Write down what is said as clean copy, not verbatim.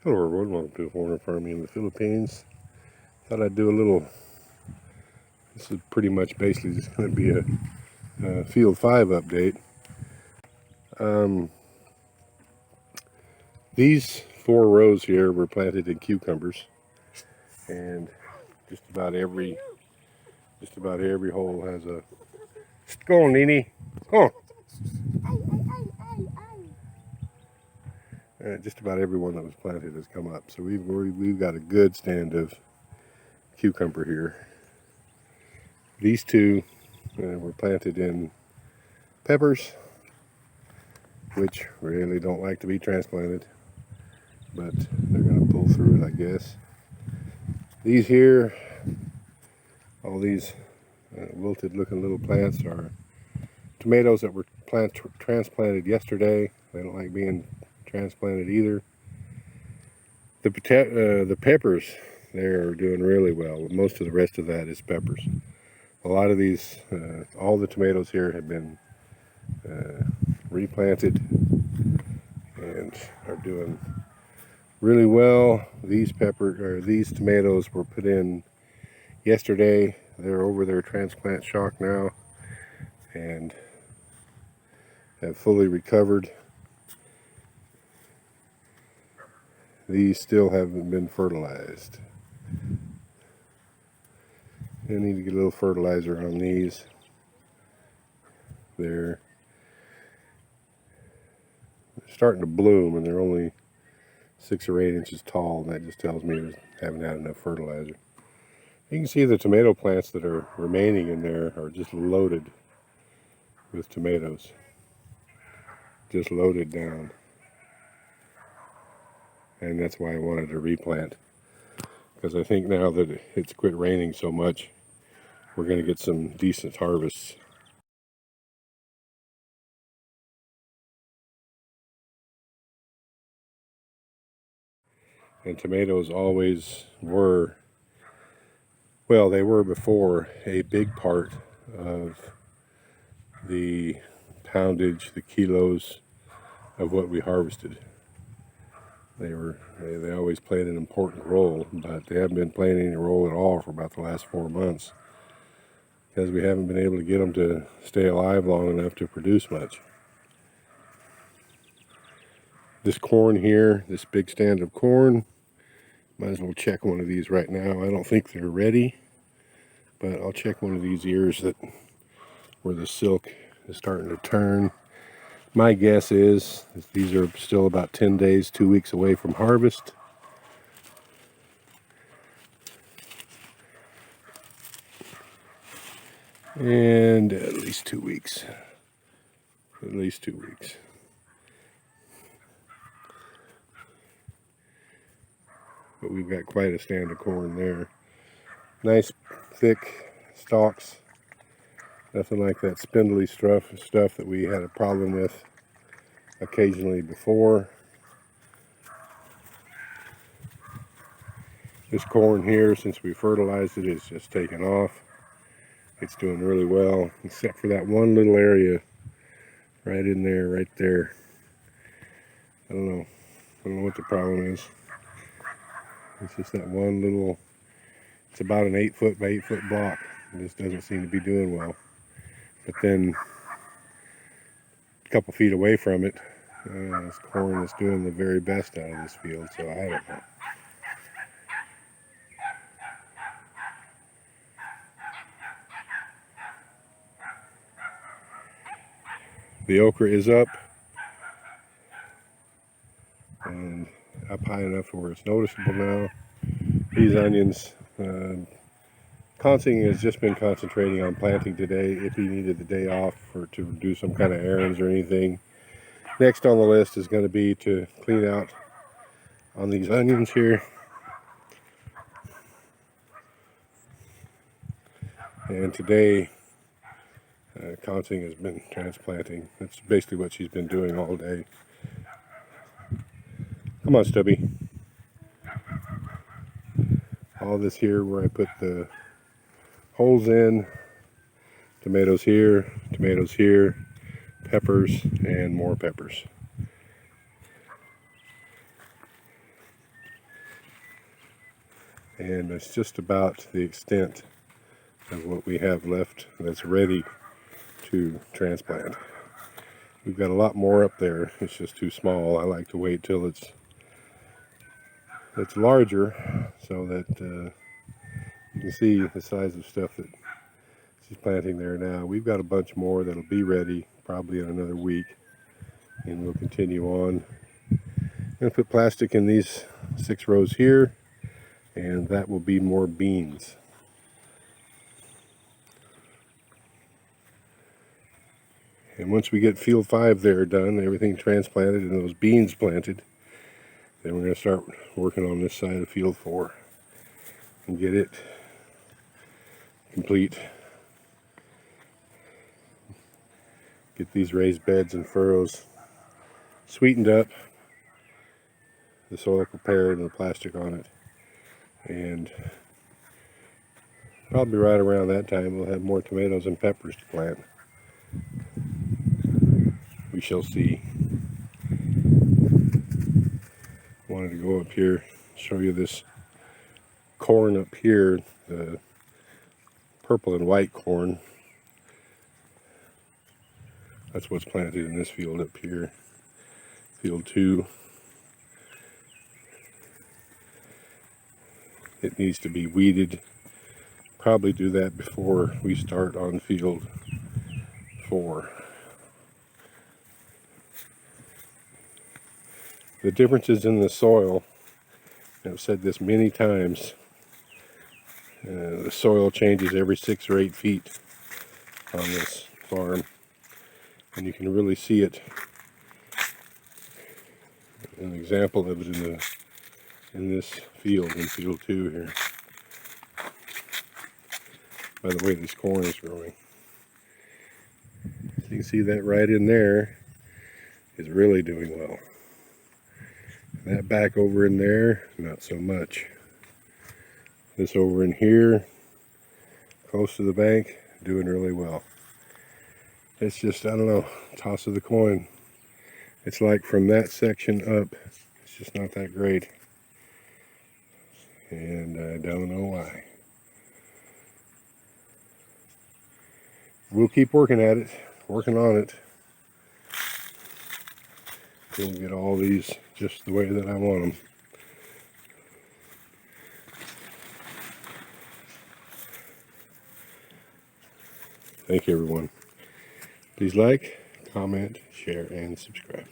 Hello everyone, welcome to Horner Farming in the Philippines. Thought I'd do a little, this is pretty much basically just going to be a Field 5 update. These 4 rows here were planted in cucumbers, and just about every hole has a, go on Nene, go on. Just about every one that was planted has come up, so we've got a good stand of cucumber here. These 2 were planted in peppers, which really don't like to be transplanted, but they're going to pull through it, I guess. These here, all these wilted looking little plants are tomatoes that were transplanted yesterday. They don't like being transplanted either. The peppers, they're doing really well. Most of the rest of that is peppers. A lot of these, all the tomatoes here have been replanted and are doing really well. These tomatoes were put in yesterday. They're over their transplant shock now and have fully recovered. These still haven't been fertilized. I need to get a little fertilizer on these. They're starting to bloom and they're only 6 or 8 inches tall, and that just tells me they haven't had enough fertilizer. You can see the tomato plants that are remaining in there are just loaded with tomatoes. Just loaded down. And that's why I wanted to replant. Because I think now that it's quit raining so much, we're going to get some decent harvests. And tomatoes always were, well, they were before, a big part of the poundage, the kilos of what we harvested. They always played an important role, but they haven't been playing any role at all for about the last 4 months because we haven't been able to get them to stay alive long enough to produce much. This corn here, this big stand of corn, might as well check one of these right now. I don't think they're ready, but I'll check one of these ears where the silk is starting to turn. My guess is that these are still about 10 days, 2 weeks away from harvest. And at least 2 weeks. At least 2 weeks. But we've got quite a stand of corn there. Nice thick stalks. Nothing like that spindly stuff that we had a problem with occasionally before. This corn here, since we fertilized it, is just taken off. It's doing really well, except for that one little area right in there, right there. I don't know what the problem is. It's just that one little, it's about an 8 foot by 8 foot block. It just doesn't seem to be doing well. But then a couple feet away from it, this corn is doing the very best out of this field, so I don't know. The okra is up and up high enough where it's noticeable now. These onions, Consing has just been concentrating on planting today if he needed the day off to do some kind of errands or anything. Next on the list is going to be to clean out on these onions here. And today, Consing has been transplanting. That's basically what she's been doing all day. Come on, Stubby. All this here where I put the holes in, tomatoes here, peppers, and more peppers. and it's just about the extent of what we have left that's ready to transplant. We've got a lot more up there. It's just too small. I like to wait till it's larger so that you can see the size of stuff that she's planting there now. We've got a bunch more that'll be ready probably in another week, and we'll continue on. I'm going to put plastic in these 6 rows here, and that will be more beans. And once we get field 5 there done, everything transplanted and those beans planted, then we're going to start working on this side of field 4 and get it complete. Get these raised beds and furrows sweetened up, the soil prepared and the plastic on it, and probably right around that time we'll have more tomatoes and peppers to plant. We shall see. Wanted to go up here, show you this corn up here, the purple and white corn. That's what's planted in this field up here, field 2. It needs to be weeded. Probably do that before we start on field 4. The differences in the soil, I've said this many times, the soil changes every 6 or 8 feet on this farm, and you can really see it. An example of it in this field, in field 2 here, by the way this corn is growing. So you can see that right in there is really doing well. That back over in there, not so much. This over in here, close to the bank, doing really well. It's just, I don't know, toss of the coin. It's like from that section up, it's just not that great. And I don't know why. We'll keep working at it, working on it, till we get all these just the way that I want them. Thank you, everyone. Please like, comment, share, and subscribe.